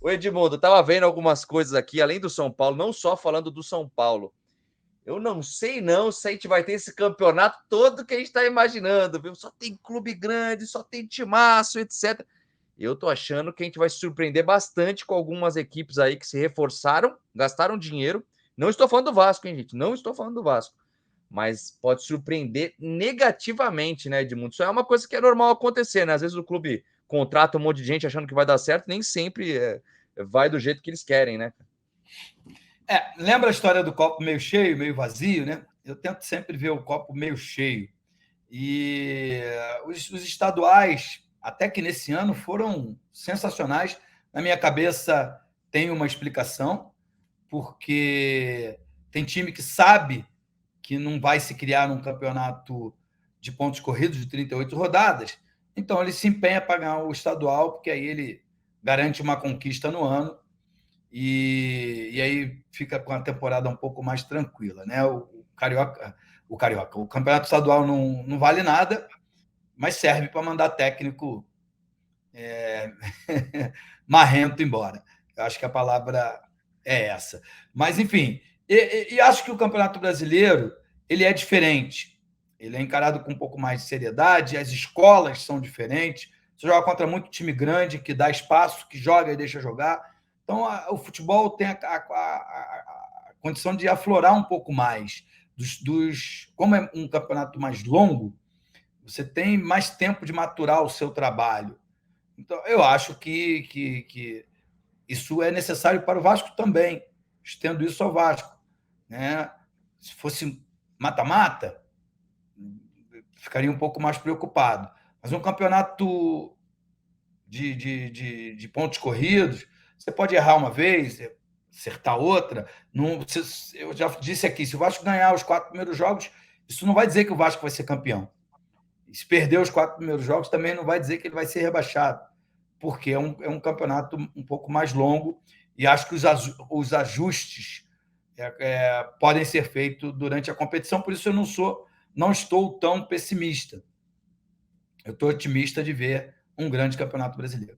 O Edmundo, tava vendo algumas coisas aqui, além do São Paulo, não só falando do São Paulo. Eu não sei não se a gente vai ter esse campeonato todo que a gente está imaginando, viu? Só tem clube grande, só tem timaço, etc. Eu tô achando que a gente vai se surpreender bastante com algumas equipes aí que se reforçaram, gastaram dinheiro. Não estou falando do Vasco, hein, gente? Não estou falando do Vasco. Mas pode surpreender negativamente, né, Edmundo? Isso é uma coisa que é normal acontecer, né? Às vezes o clube contrata um monte de gente achando que vai dar certo, nem sempre vai do jeito que eles querem, né? Lembra a história do copo meio cheio, meio vazio, né? Eu tento sempre ver o copo meio cheio. E os estaduais, até que nesse ano, foram sensacionais. Na minha cabeça tem uma explicação, porque tem time que sabe que não vai se criar num campeonato de pontos corridos de 38 rodadas, então ele se empenha para ganhar o estadual, porque aí ele garante uma conquista no ano e aí fica com a temporada um pouco mais tranquila, né? O campeonato estadual não vale nada, mas serve para mandar técnico marrento embora. Eu acho que a palavra é essa. Mas, enfim, e acho que o Campeonato Brasileiro ele é diferente. Ele é encarado com um pouco mais de seriedade, as escolas são diferentes. Você joga contra muito time grande, que dá espaço, que joga e deixa jogar. Então, o futebol tem a condição de aflorar um pouco mais. Como é um campeonato mais longo, você tem mais tempo de maturar o seu trabalho. Então, eu acho que isso é necessário para o Vasco também. Estendo isso ao Vasco, né? Se fosse mata-mata, ficaria um pouco mais preocupado. Mas um campeonato de pontos corridos, você pode errar uma vez, acertar outra. Eu já disse aqui, se o Vasco ganhar os 4 primeiros jogos, isso não vai dizer que o Vasco vai ser campeão. E se perder os 4 primeiros jogos, também não vai dizer que ele vai ser rebaixado, porque é um campeonato um pouco mais longo e acho que os ajustes podem ser feitos durante a competição, por isso eu não estou tão pessimista. Eu estou otimista de ver um grande campeonato brasileiro.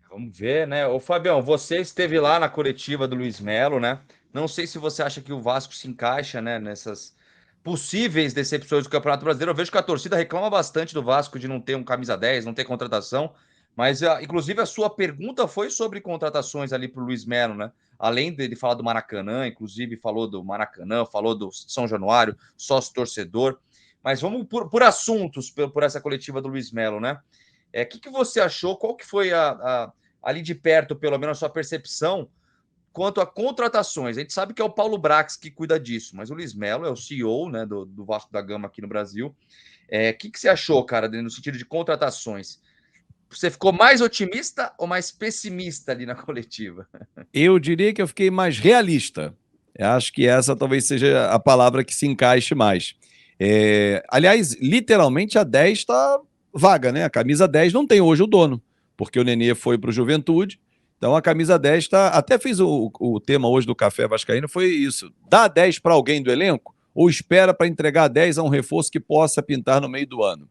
Vamos ver, né? Ô, Fabião, você esteve lá na coletiva do Luiz Melo, né? Não sei se você acha que o Vasco se encaixa, né, nessas possíveis decepções do Campeonato Brasileiro. Eu vejo que a torcida reclama bastante do Vasco de não ter um camisa 10, não ter contratação, mas inclusive a sua pergunta foi sobre contratações ali para o Luiz Melo, né? Além dele falar do Maracanã, inclusive falou do Maracanã, falou do São Januário, sócio torcedor. Mas vamos por assuntos por essa coletiva do Luiz Melo, né? O que você achou? Qual que foi ali de perto, pelo menos, a sua percepção quanto a contratações? A gente sabe que é o Paulo Brax que cuida disso, mas o Luiz Melo é o CEO, né, do Vasco da Gama aqui no Brasil. Que você achou, cara, no sentido de contratações? Você ficou mais otimista ou mais pessimista ali na coletiva? Eu diria que eu fiquei mais realista. Eu acho que essa talvez seja a palavra que se encaixe mais. Aliás, literalmente a 10 está vaga, né? A camisa 10 não tem hoje o dono, porque o Nenê foi para o Juventude. Então a camisa 10 está. Até fiz o tema hoje do Café Vascaíno, foi isso. Dá 10 para alguém do elenco ou espera para entregar 10 a um reforço que possa pintar no meio do ano?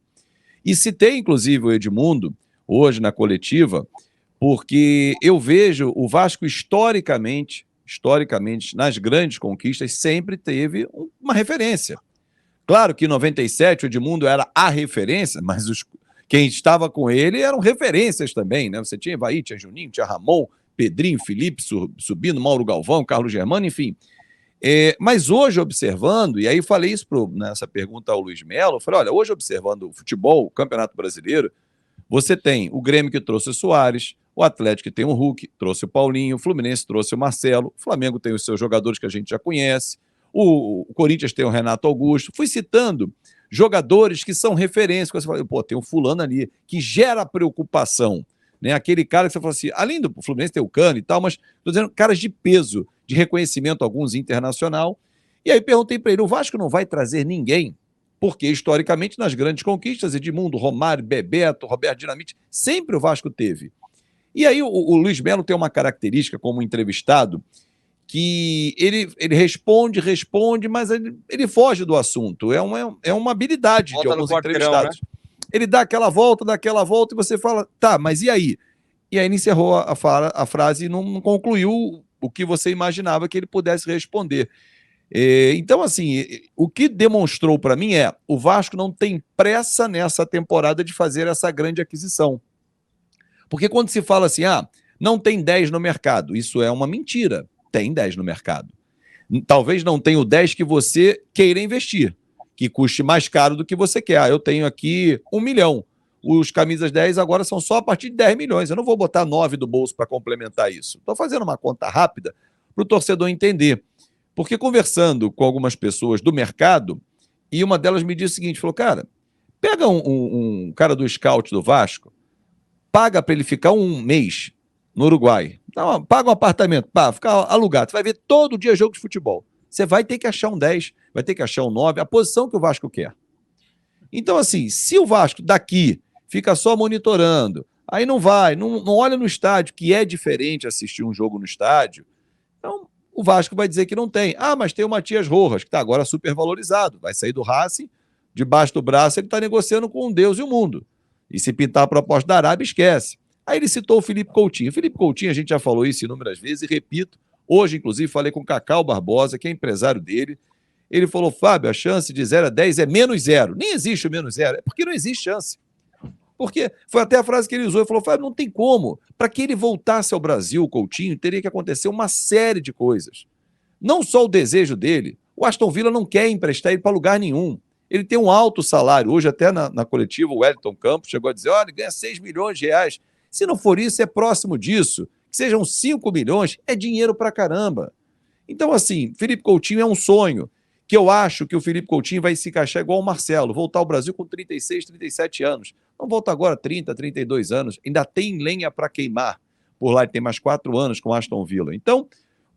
E citei, inclusive, o Edmundo, hoje na coletiva, porque eu vejo o Vasco historicamente, nas grandes conquistas, sempre teve uma referência. Claro que em 97 o Edmundo era a referência, mas quem estava com ele eram referências também, né? Você tinha Evaí, tinha Juninho, tinha Ramon, Pedrinho, Felipe subindo, Mauro Galvão, Carlos Germano, enfim. Mas hoje, observando, e aí falei isso nessa pergunta ao Luiz Melo, eu falei, olha, hoje observando o futebol, o Campeonato Brasileiro, você tem o Grêmio que trouxe o Soares, o Atlético que tem o Hulk, trouxe o Paulinho, o Fluminense trouxe o Marcelo, o Flamengo tem os seus jogadores que a gente já conhece, o Corinthians tem o Renato Augusto. Fui citando jogadores que são referências, que você fala, pô, tem o fulano ali, que gera preocupação, né? Aquele cara que você fala assim, além do Fluminense tem o Cano e tal, mas estou dizendo caras de peso, de reconhecimento, alguns internacional. E aí perguntei para ele, o Vasco não vai trazer ninguém? Porque, historicamente, nas grandes conquistas, Edmundo, Romário, Bebeto, Roberto Dinamite, sempre o Vasco teve. E aí o Luiz Melo tem uma característica como entrevistado, que ele responde, mas ele foge do assunto. É uma habilidade Volta de alguns no quarteirão, entrevistados. Né? Ele dá aquela volta, e você fala, tá, mas e aí? E aí ele encerrou a frase e não concluiu o que você imaginava que ele pudesse responder. Então, assim, o que demonstrou para mim é o Vasco não tem pressa nessa temporada de fazer essa grande aquisição. Porque quando se fala assim, não tem 10 no mercado, isso é uma mentira. Tem 10 no mercado. Talvez não tenha o 10 que você queira investir, que custe mais caro do que você quer. Eu tenho aqui 1 milhão. Os camisas 10 agora são só a partir de 10 milhões. Eu não vou botar 9 do bolso para complementar isso. Estou fazendo uma conta rápida para o torcedor entender. Porque conversando com algumas pessoas do mercado, e uma delas me disse o seguinte, falou, cara, pega um cara do scout do Vasco, paga para ele ficar 1 mês no Uruguai, então, paga um apartamento, ficar alugado, você vai ver todo dia jogo de futebol. Você vai ter que achar um 10, vai ter que achar um 9, a posição que o Vasco quer. Então, assim, se o Vasco daqui fica só monitorando, aí não vai, não olha no estádio, que é diferente assistir um jogo no estádio, então o Vasco vai dizer que não tem. Mas tem o Matias Rojas, que está agora super valorizado, vai sair do Racing, debaixo do braço ele está negociando com um Deus e o mundo. E se pintar a proposta da Arábia, esquece. Aí ele citou o Felipe Coutinho. O Felipe Coutinho, a gente já falou isso inúmeras vezes, e repito, hoje, inclusive, falei com o Cacau Barbosa, que é empresário dele. Ele falou, Fábio, a chance de 0 a 10 é -0. Nem existe o -0, é porque não existe chance. Porque foi até a frase que ele usou, ele falou, Fábio, não tem como. Para que ele voltasse ao Brasil, o Coutinho, teria que acontecer uma série de coisas. Não só o desejo dele, o Aston Villa não quer emprestar ele para lugar nenhum. Ele tem um alto salário. Hoje, até na coletiva, o Wellington Campos chegou a dizer, olha, ele ganha 6 milhões de reais. Se não for isso, é próximo disso. Que sejam 5 milhões, é dinheiro pra caramba. Então, assim, Felipe Coutinho é um sonho, que eu acho que o Felipe Coutinho vai se encaixar igual o Marcelo, voltar ao Brasil com 36, 37 anos. Não volta agora 30, 32 anos, ainda tem lenha para queimar. Por lá ele tem mais 4 anos com Aston Villa. Então,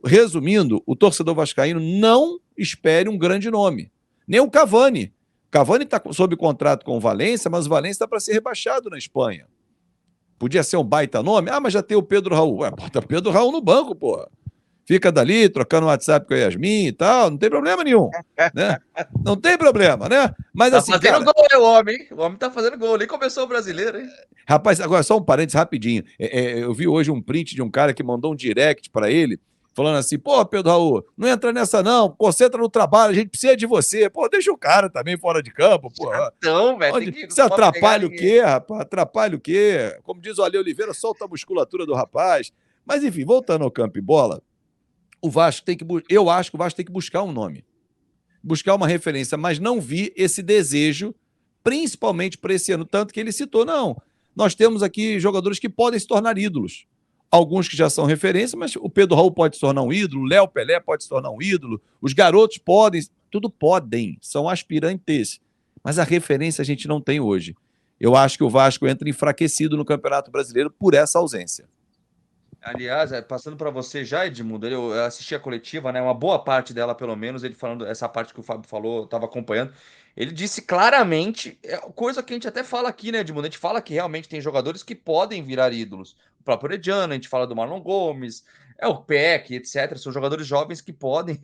resumindo, o torcedor vascaíno não espere um grande nome. Nem o Cavani. O Cavani está sob contrato com o Valência, mas o Valência está para ser rebaixado na Espanha. Podia ser um baita nome? mas já tem o Pedro Raul. Bota o Pedro Raul no banco, porra. Fica dali, trocando WhatsApp com a Yasmin e tal, não tem problema nenhum, né? Não tem problema, né? Mas tá assim, fazendo gol, o homem, hein? O homem tá fazendo gol, nem começou o brasileiro, hein? Rapaz, agora só um parênteses rapidinho. Eu vi hoje um print de um cara que mandou um direct para ele, falando assim, Pedro Raul, não entra nessa não, concentra no trabalho, a gente precisa de você. Deixa o cara também fora de campo, Então, velho, você atrapalha o quê, rapaz? Atrapalha o quê? Como diz o Ale Oliveira, solta a musculatura do rapaz. Mas enfim, voltando ao campo e bola, o Vasco eu acho que o Vasco tem que buscar um nome, buscar uma referência, mas não vi esse desejo, principalmente para esse ano, tanto que ele citou, nós temos aqui jogadores que podem se tornar ídolos, alguns que já são referência, mas o Pedro Raul pode se tornar um ídolo, o Léo Pelé pode se tornar um ídolo, os garotos podem, tudo podem, são aspirantes, mas a referência a gente não tem hoje. Eu acho que o Vasco entra enfraquecido no Campeonato Brasileiro por essa ausência. Aliás, passando para você já, Edmundo, eu assisti a coletiva, né? Uma boa parte dela, pelo menos, ele falando, essa parte que o Fábio falou, eu estava acompanhando. Ele disse claramente, coisa que a gente até fala aqui, né, Edmundo? A gente fala que realmente tem jogadores que podem virar ídolos. O próprio Orediano, a gente fala do Marlon Gomes, o Peck, etc. São jogadores jovens que podem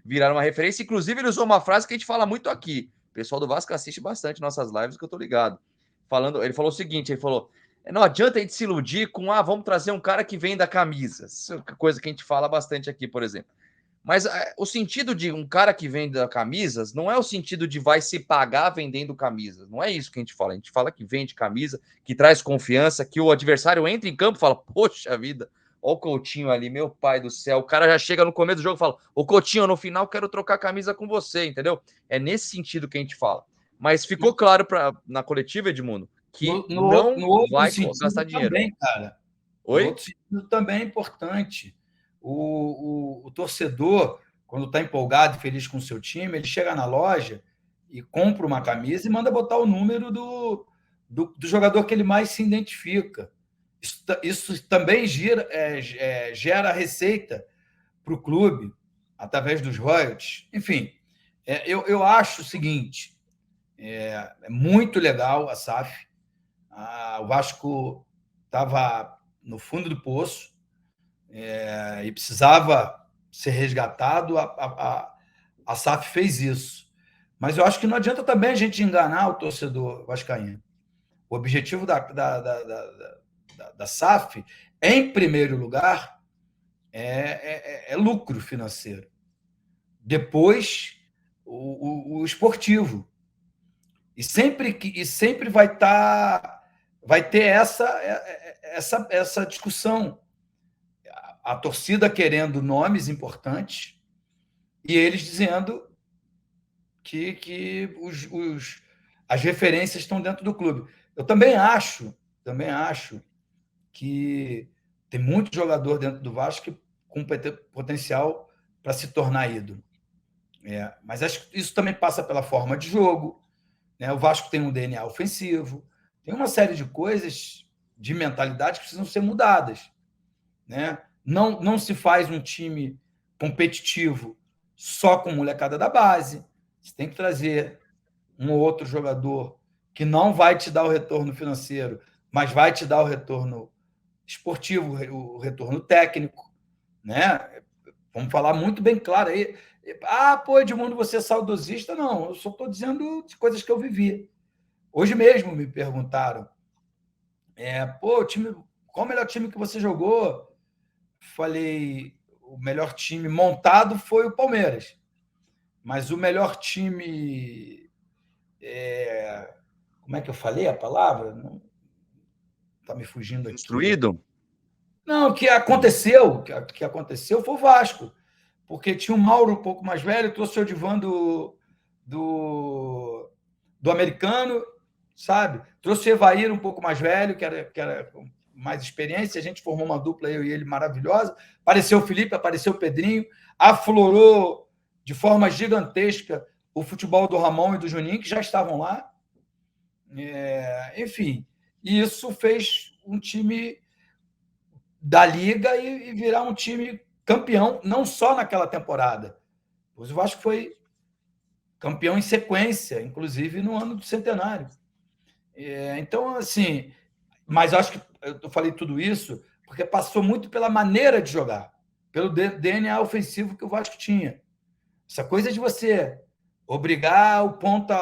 virar uma referência. Inclusive, ele usou uma frase que a gente fala muito aqui. O pessoal do Vasco assiste bastante nossas lives, que eu tô ligado. Ele falou o seguinte, ele falou... Não adianta a gente se iludir com, vamos trazer um cara que venda camisa. Isso é coisa que a gente fala bastante aqui, por exemplo. Mas o sentido de um cara que venda camisas não é o sentido de vai se pagar vendendo camisas. Não é isso que a gente fala. A gente fala que vende camisa, que traz confiança, que o adversário entra em campo e fala, poxa vida, olha o Coutinho ali, meu pai do céu. O cara já chega no começo do jogo e fala, ô Coutinho, no final quero trocar camisa com você, entendeu? É nesse sentido que a gente fala. Mas ficou claro na coletiva, Edmundo, que não vai gastar dinheiro. Também, cara. Oi? No outro sentido também é importante. O torcedor, quando está empolgado e feliz com o seu time, ele chega na loja e compra uma camisa e manda botar o número do jogador que ele mais se identifica. Isso também gera receita para o clube, através dos royalties. Enfim, eu acho o seguinte, é muito legal a SAF. O Vasco estava no fundo do poço e precisava ser resgatado. A SAF fez isso. Mas eu acho que não adianta também a gente enganar o torcedor vascaíno. O objetivo da SAF, em primeiro lugar, é lucro financeiro. Depois, o esportivo. E sempre vai ter essa discussão. A torcida querendo nomes importantes e eles dizendo que as referências estão dentro do clube. Eu também acho que tem muito jogador dentro do Vasco com potencial para se tornar ídolo. Mas acho que isso também passa pela forma de jogo, né? O Vasco tem um DNA ofensivo, tem uma série de coisas, de mentalidade que precisam ser mudadas, né? Não se faz um time competitivo só com molecada da base. Você tem que trazer um ou outro jogador que não vai te dar o retorno financeiro, mas vai te dar o retorno esportivo, o retorno técnico, né? Vamos falar muito bem claro aí. Pô, Edmundo, você é saudosista? Não, eu só estou dizendo de coisas que eu vivi. Hoje mesmo me perguntaram, qual o melhor time que você jogou? Falei, o melhor time montado foi o Palmeiras, mas o melhor time, como é que eu falei a palavra? Não está me fugindo aqui. Construído? Não, o que aconteceu foi o Vasco, porque tinha o Mauro um pouco mais velho, trouxe o Odivan do Americano, sabe? Trouxe o Evair um pouco mais velho, que era mais experiência, a gente formou uma dupla, eu e ele, maravilhosa. Apareceu o Felipe, apareceu o Pedrinho, aflorou de forma gigantesca o futebol do Ramon e do Juninho, que já estavam lá. Enfim, e isso fez um time da Liga e virar um time campeão, não só naquela temporada. O Vasco foi campeão em sequência, inclusive no ano do centenário. Então, assim, mas acho que eu falei tudo isso porque passou muito pela maneira de jogar, pelo DNA ofensivo que o Vasco tinha. Essa coisa de você obrigar o ponta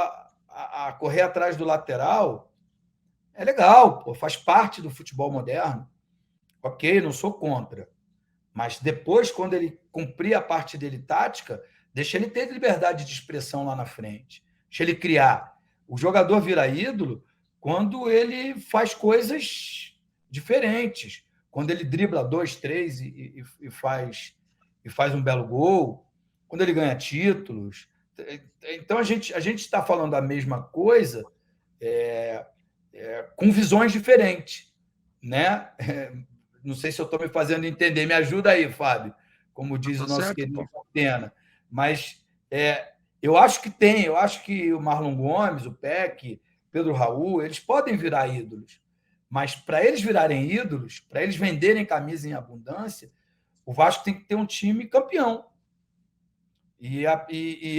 a correr atrás do lateral é legal, pô, faz parte do futebol moderno. Ok, não sou contra. Mas depois, quando ele cumprir a parte dele tática, deixa ele ter liberdade de expressão lá na frente. Deixa ele criar. O jogador vira ídolo quando ele faz coisas diferentes. Quando ele dribla 2, 3 e faz um belo gol. Quando ele ganha títulos. Então, a gente está falando a mesma coisa com visões diferentes, né? Não sei se eu estou me fazendo entender. Me ajuda aí, Fábio, como diz o nosso querido Fontena. Mas eu acho que tem. Eu acho que o Marlon Gomes, o Peck, Pedro Raul, eles podem virar ídolos. Mas para eles virarem ídolos, para eles venderem camisa em abundância, o Vasco tem que ter um time campeão. E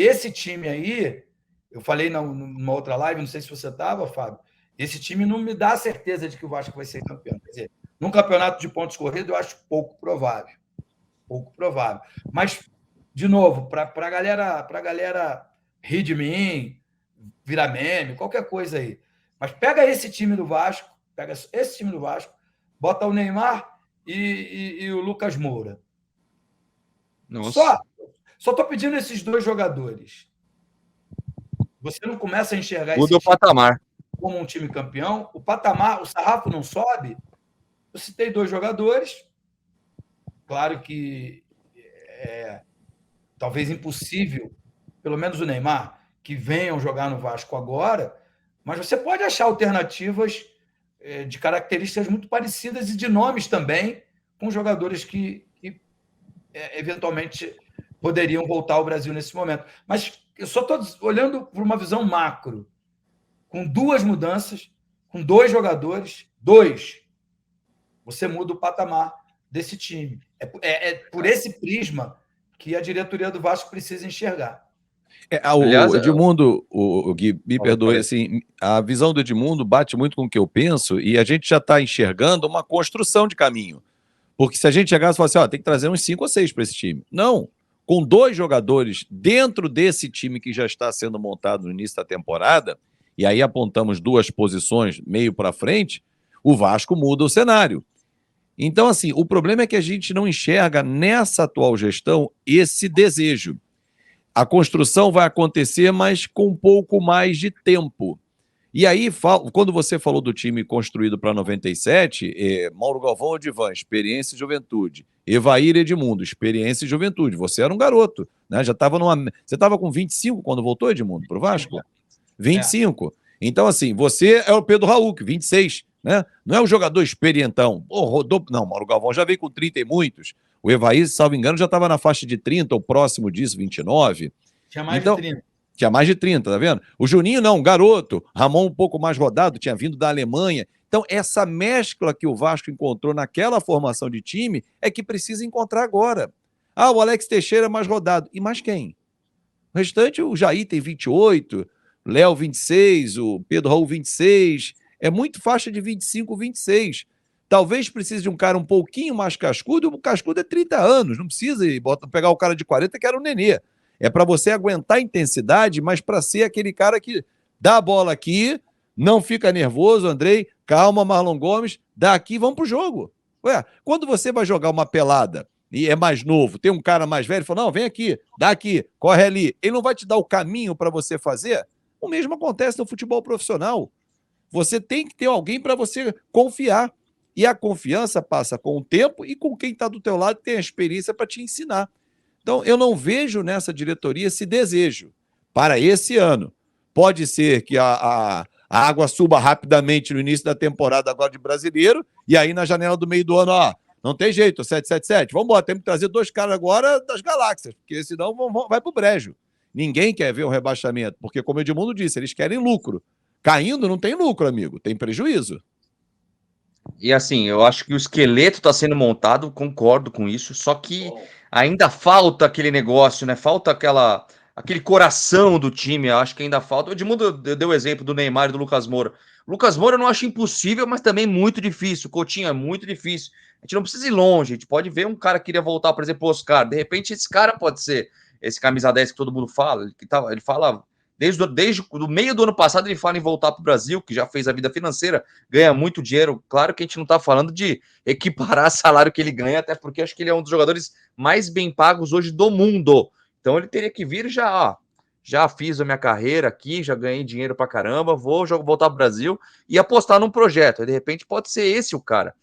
esse time aí, eu falei numa outra live, não sei se você estava, Fábio, esse time não me dá a certeza de que o Vasco vai ser campeão. Quer dizer, num campeonato de pontos corridos, eu acho pouco provável. Pouco provável. Mas, de novo, para a galera rir de mim, virar meme, qualquer coisa aí. Mas pega esse time do Vasco, bota o Neymar e o Lucas Moura. Nossa. Só estou pedindo esses 2 jogadores. Você não começa a enxergar esse time patamar como um time campeão, o patamar, o sarrafo não sobe. Eu citei 2 jogadores. Claro que talvez impossível, pelo menos o Neymar, que venham jogar no Vasco agora, mas você pode achar alternativas de características muito parecidas e de nomes também, com jogadores que eventualmente poderiam voltar ao Brasil nesse momento. Mas eu só estou olhando por uma visão macro, com 2 mudanças, com 2 jogadores, 2, você muda o patamar desse time. É por esse prisma que a diretoria do Vasco precisa enxergar. Aliás, o Edmundo, o Gui, me perdoe, assim, a visão do Edmundo bate muito com o que eu penso e a gente já está enxergando uma construção de caminho. Porque se a gente chegasse e falasse, tem que trazer uns 5 ou 6 para esse time. Não. Com 2 jogadores dentro desse time que já está sendo montado no início da temporada, e aí apontamos 2 posições meio para frente, O Vasco muda o cenário. Então, assim, o problema é que a gente não enxerga nessa atual gestão esse desejo. A construção vai acontecer, mas com um pouco mais de tempo. E aí, quando você falou do time construído para 97, Mauro Galvão Odivan, experiência e juventude. Evair Edmundo, experiência e juventude. Você era um garoto, né? Já estava Você estava com 25 quando voltou, Edmundo, para o Vasco? 25. Então, assim, você é o Pedro Raul, 26, né? Não é um jogador experientão. Rodou... Não, Mauro Galvão já veio com 30 e muitos. O Evair, salvo engano, já estava na faixa de 30, ou próximo disso, 29. Tinha mais de 30. Tinha mais de 30, tá vendo? O Juninho não, garoto. Ramon um pouco mais rodado, tinha vindo da Alemanha. Então, essa mescla que o Vasco encontrou naquela formação de time é que precisa encontrar agora. Ah, o Alex Teixeira mais rodado. E mais quem? O restante, o Jair tem 28, Léo 26, o Pedro Raul 26. É muito faixa de 25, 26. Talvez precise de um cara um pouquinho mais cascudo. O cascudo é 30 anos. Não precisa pegar o cara de 40 que era o Nenê. É para você aguentar a intensidade, mas para ser aquele cara que dá a bola aqui, não fica nervoso, Andrei, calma, Marlon Gomes, dá aqui, vamos pro jogo. Ué, quando você vai jogar uma pelada e é mais novo, tem um cara mais velho, fala, não, vem aqui, dá aqui, corre ali. Ele não vai te dar o caminho para você fazer? O mesmo acontece no futebol profissional. Você tem que ter alguém para você confiar. E a confiança passa com o tempo e com quem está do teu lado tem a experiência para te ensinar. Então, eu não vejo nessa diretoria esse desejo para esse ano. Pode ser que a água suba rapidamente no início da temporada agora de Brasileiro, e aí na janela do meio do ano, ó, não tem jeito, 777, vamos embora, temos que trazer 2 caras agora das galáxias, porque senão vai pro brejo. Ninguém quer ver um rebaixamento, porque como o Edmundo disse, eles querem lucro. Caindo não tem lucro, amigo, tem prejuízo. E assim, eu acho que o esqueleto está sendo montado, concordo com isso, só que ainda falta aquele negócio, né? Falta aquele coração do time, eu acho que ainda falta. O Edmundo deu o exemplo do Neymar e do Lucas Moura. O Lucas Moura eu não acho impossível, mas também muito difícil. O Coutinho é muito difícil. A gente não precisa ir longe, a gente pode ver um cara que queria voltar, por exemplo, o Oscar. De repente, esse cara pode ser esse camisa 10 que todo mundo fala. Ele fala desde o meio do ano passado, ele fala em voltar para o Brasil, que já fez a vida financeira, ganha muito dinheiro. Claro que a gente não está falando de equiparar o salário que ele ganha, até porque acho que ele é um dos jogadores mais bem pagos hoje do mundo. Então ele teria que vir já fiz a minha carreira aqui, já ganhei dinheiro pra caramba, vou voltar pro Brasil e apostar num projeto. De repente pode ser esse o cara.